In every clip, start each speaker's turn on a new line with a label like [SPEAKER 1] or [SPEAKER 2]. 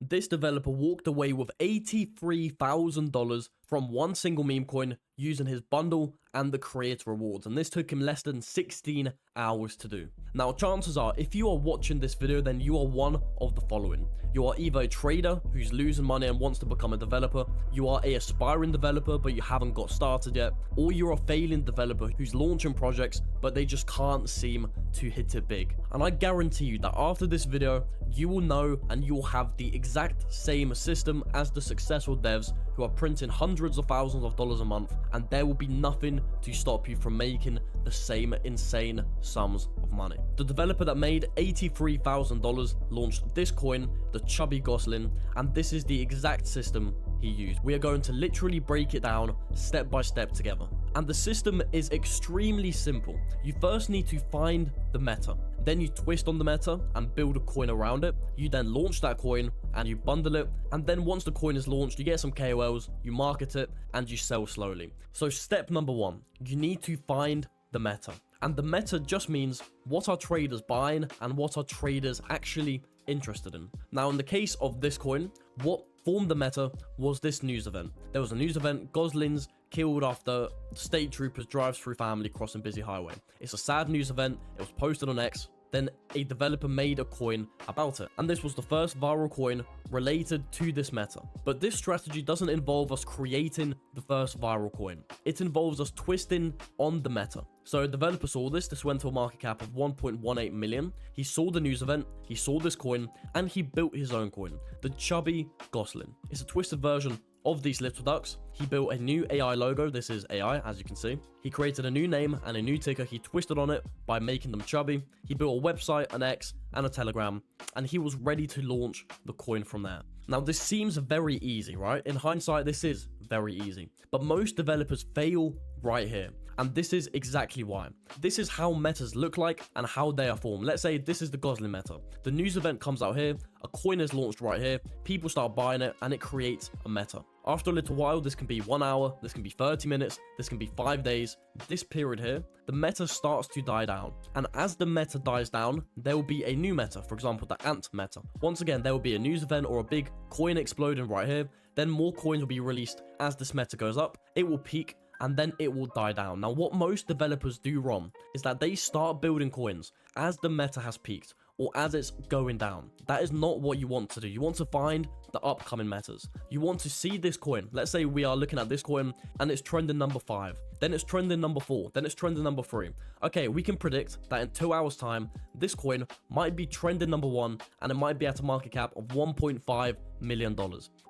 [SPEAKER 1] this developer walked away with $83,000 from one single meme coin using his bundle and the creator rewards, and this took him less than 16 hours to do. Now, chances are, if you are watching this video, then you are one of the following. You are either a trader who's losing money and wants to become a developer, you are a aspiring developer but you haven't got started yet, or you're a failing developer who's launching projects but they just can't seem to hit it big. And I guarantee you that after this video, you will know and you will have the exact same system as the successful devs who are printing hundreds of thousands of dollars a month, and there will be nothing to stop you from making the same insane sums of money. The developer that made $83,000 launched this coin, the Chubby Gosling, and this is the exact system he used. We are going to literally break it down step by step together. And the system is extremely simple. You first need to find the meta. Then you twist on the meta and build a coin around it. You then launch that coin and you bundle it. And then once the coin is launched, you get some KOLs, you market it, and you sell slowly. So step number one, you need to find the meta. And the meta just means what are traders buying and what are traders actually interested in. Now, in the case of this coin, what formed the meta was this news event. There was a news event, Goslings killed after state troopers drives through family crossing busy highway. It's a sad news event. It was posted on X. Then a developer made a coin about it, and this was the first viral coin related to this meta. But this strategy doesn't involve us creating the first viral coin. It involves us twisting on the meta. So a developer saw this went to a market cap of 1.18 million. He saw the news event, he saw this coin, and he built his own coin, the Chubby Gosling. It's a twisted version of these little ducks. He built a new AI logo. This is AI, as you can see. He created a new name and a new ticker. He twisted on it by making them chubby. He built a website, an X, and a Telegram, and he was ready to launch the coin from there. Now, this seems very easy, right? In hindsight, this is very easy, but most developers fail right here. And this is exactly why. This is how metas look like and how they are formed. Let's say this is the Gosling meta. The news event comes out here, a coin is launched right here, people start buying it, and it creates a meta. After a little while, this can be 1 hour, this can be 30 minutes, this can be 5 days. This period here, the meta starts to die down. And as the meta dies down, there will be a new meta, for example, the Ant meta. Once again, there will be a news event or a big coin exploding right here. Then more coins will be released as this meta goes up. It will peak, and then it will die down. Now, what most developers do wrong is that they start building coins as the meta has peaked or as it's going down. That is not what you want to do. You want to find the upcoming metas. You want to see this coin. Let's say we are looking at this coin and it's trending number 5. Then it's trending number 4. Then it's trending number 3. Okay, we can predict that in 2 hours time, this coin might be trending number 1 and it might be at a market cap of $1.5 million.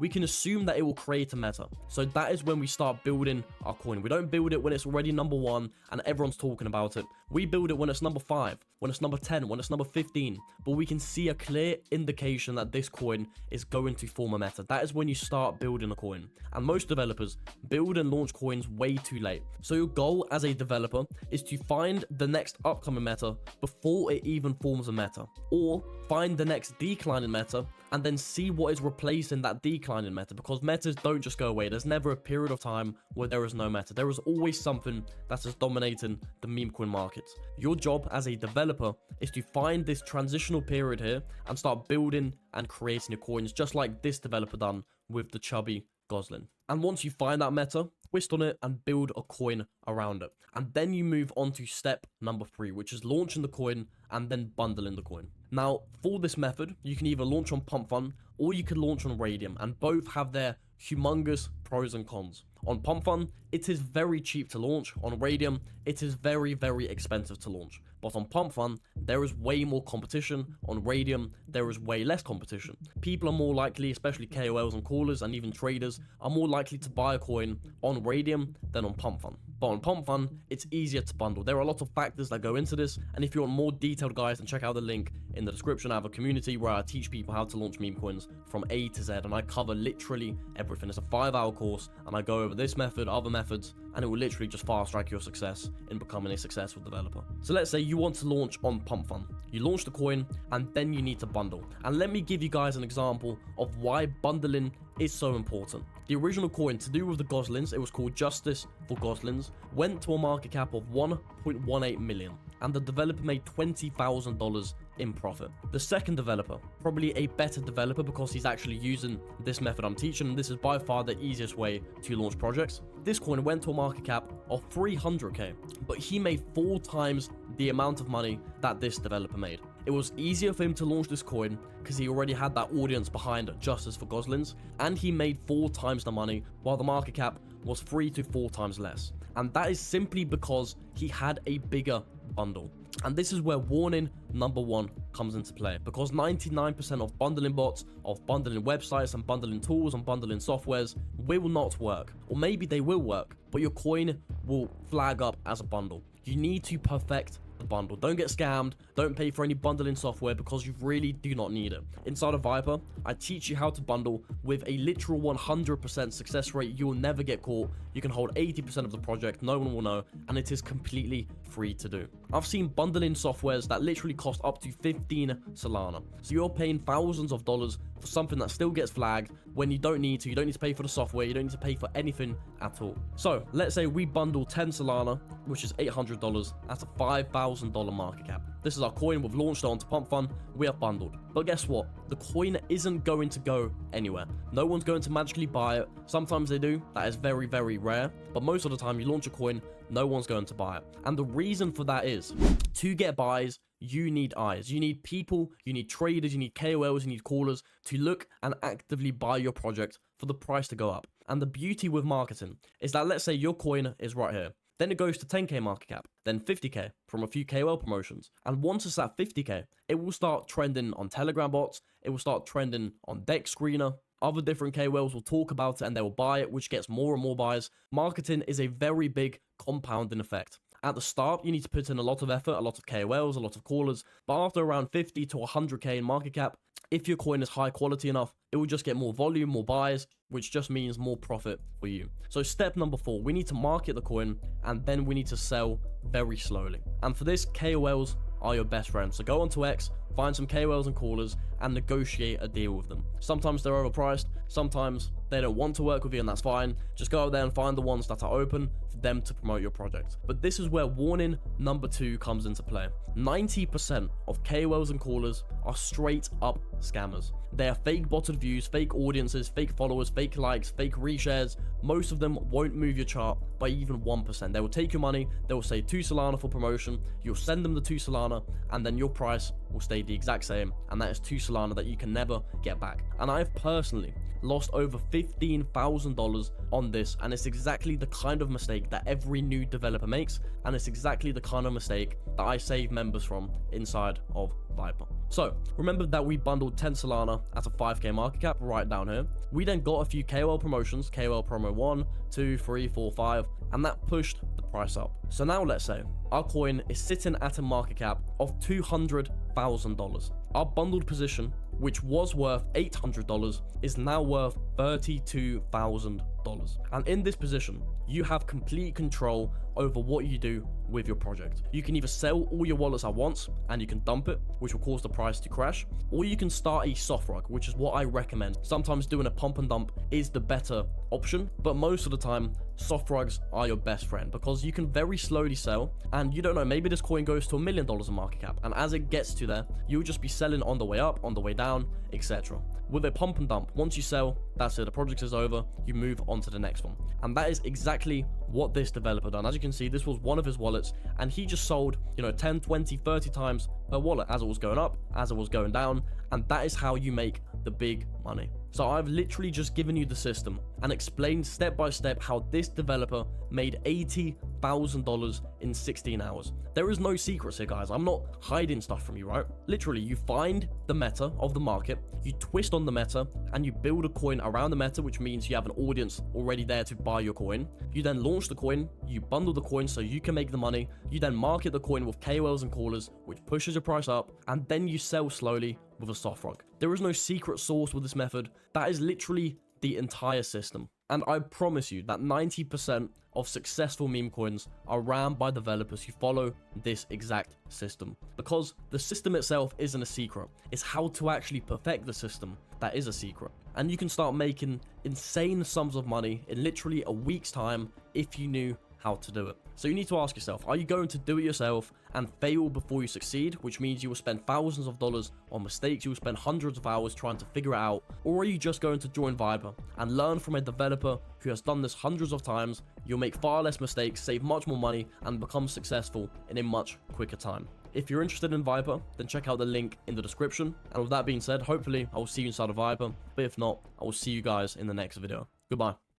[SPEAKER 1] We can assume that it will create a meta. So that is when we start building our coin. We don't build it when it's already number 1 and everyone's talking about it. We build it when it's number 5, when it's number 10, when it's number 15. But we can see a clear indication that this coin is going to form a meta. That is when you start building a coin. And most developers build and launch coins way too late. So your goal as a developer is to find the next upcoming meta before it even forms a meta. Or find the next declining meta and then see what is replacing that declining meta, because metas don't just go away. There's never a period of time where there is no meta. There is always something that is dominating the meme coin markets. Your job as a developer is to find this transitional period here and start building and creating your coins, just like this developer done with the Chubby Gosling. And once you find that meta, twist on it and build a coin around it. And then you move on to step number 3, which is launching the coin and then bundling the coin. Now, for this method, you can either launch on Pump Fund or you can launch on Radium, and both have their humongous pros and cons. On Pump Fund, it is very cheap to launch. On Radium, it is very, very expensive to launch. But on Pump Fund, there is way more competition. On Radium, there is way less competition. People are more likely, especially KOLs and callers and even traders, are more likely to buy a coin on Radium than on Pump Fund. But on Pump Fund, it's easier to bundle. There are a lot of factors that go into this, and if you want more detailed guides, then check out the link in the description. I have a community where I teach people how to launch meme coins from A to Z, and I cover literally everything. It's a 5-hour course, and I go over this method, other methods, and it will literally just fast track your success in becoming a successful developer. So let's say you want to launch on Pump Fund. You launch the coin, and then you need to bundle. And let me give you guys an example of why bundling is so important. The original coin to do with the Goslings, it was called Justice for Goslings, went to a market cap of 1.18 million, and the developer made $20,000 in profit. The second developer, probably a better developer because he's actually using this method I'm teaching, and this is by far the easiest way to launch projects. This coin went to a market cap of 300k, but he made 4 times the amount of money that this developer made. It was easier for him to launch this coin because he already had that audience behind Justice for Goslings, and he made 4 times the money while the market cap was 3 to 4 times less. And that is simply because he had a bigger bundle. And this is where warning number 1 comes into play, because 99% of bundling bots, of bundling websites and bundling tools and bundling softwares will not work. Or maybe they will work, but your coin will flag up as a bundle. You need to perfect the bundle. Don't get scammed. Don't pay for any bundling software because you really do not need it. Inside of Viper, I teach you how to bundle with a literal 100% success rate. You will never get caught. You can hold 80% of the project. No one will know, and it is completely free to do. I've seen bundling softwares that literally cost up to 15 Solana. So you're paying thousands of dollars for something that still gets flagged when you don't need to. You don't need to pay for the software. You don't need to pay for anything at all. So let's say we bundle 10 Solana, which is $800 at a $5,000 market cap. This is our coin. We've launched it onto Pump Fund. We have bundled. But guess what? The coin isn't going to go anywhere. No one's going to magically buy it. Sometimes they do. That is very, very rare. But most of the time you launch a coin, no one's going to buy it. And the reason for that is, to get buys, you need eyes. You need people, you need traders, you need KOLs, you need callers to look and actively buy your project for the price to go up. And the beauty with marketing is that, let's say your coin is right here. Then it goes to 10k market cap, then 50k from a few KOL promotions. And once it's at 50k, it will start trending on Telegram bots. It will start trending on Deck Screener. Other different KOLs will talk about it and they will buy it, which gets more and more buys. Marketing is a very big compounding effect. At the start, you need to put in a lot of effort, a lot of KOLs, a lot of callers. But after around 50 to 100k in market cap, if your coin is high quality enough, it will just get more volume, more buys, which just means more profit for you. So step number 4, we need to market the coin, and then we need to sell very slowly. And for this, KOLs are your best friends. So go onto X, find some KOLs and callers, and negotiate a deal with them. Sometimes they're overpriced, sometimes they don't want to work with you, and that's fine. Just go out there and find the ones that are open for them to promote your project. But this is where warning number 2 comes into play. 90% of KOLs and callers are straight up scammers. They are fake botted views, fake audiences, fake followers, fake likes, fake reshares. Most of them won't move your chart by even 1%. They will take your money, they will say 2 Solana for promotion, you'll send them the 2 Solana, and then your price will stay the exact same, and that is 2 Solana that you can never get back. And I have personally lost over $15,000 on this, and it's exactly the kind of mistake that every new developer makes, and it's exactly the kind of mistake that I save members from inside of Viper. So remember that we bundled 10 Solana at a 5k market cap right down here. We then got a few KOL promotions, KOL promo 1, 2, 3, 4, 5, and that pushed the price up. So now let's say our coin is sitting at a market cap of $200,000. Our bundled position, which was worth $800, is now worth $32,000. And in this position, you have complete control over what you do with your project. You can either sell all your wallets at once and you can dump it, which will cause the price to crash, or you can start a soft rug, which is what I recommend. Sometimes doing a pump and dump is the better option, but most of the time, soft rugs are your best friend because you can very slowly sell, and you don't know, maybe this coin goes to $1 million in market cap, and as it gets to there, you'll just be selling on the way up, on the way down, etc. With a pump and dump, once you sell, that's it, the project is over, you move on to the next one. And that is exactly what this developer done. As you can see, this was one of his wallets, and he just sold, 10, 20, 30 times per wallet as it was going up, as it was going down, and that is how you make the big money. So I've literally just given you the system and explained step by step how this developer made $80,000 in 16 hours. There is no secrets here, guys. I'm not hiding stuff from you, right? Literally, you find the meta of the market, you twist on the meta, and you build a coin around the meta, which means you have an audience already there to buy your coin. You then launch the coin, you bundle the coin so you can make the money, you then market the coin with KOLs and callers, which pushes your price up, and then you sell slowly with a soft rug. There is no secret sauce with this method. That is literally the entire system. And I promise you that 90% of successful meme coins are ran by developers who follow this exact system. Because the system itself isn't a secret. It's how to actually perfect the system that is a secret. And you can start making insane sums of money in literally a week's time if you knew how to do it. So you need to ask yourself, are you going to do it yourself and fail before you succeed, which means you will spend thousands of dollars on mistakes, you will spend hundreds of hours trying to figure it out, or are you just going to join Viber and learn from a developer who has done this hundreds of times? You'll make far less mistakes, save much more money, and become successful in a much quicker time. If you're interested in Viber, then check out the link in the description. And with that being said, hopefully I will see you inside of Viber, but if not, I will see you guys in the next video. Goodbye.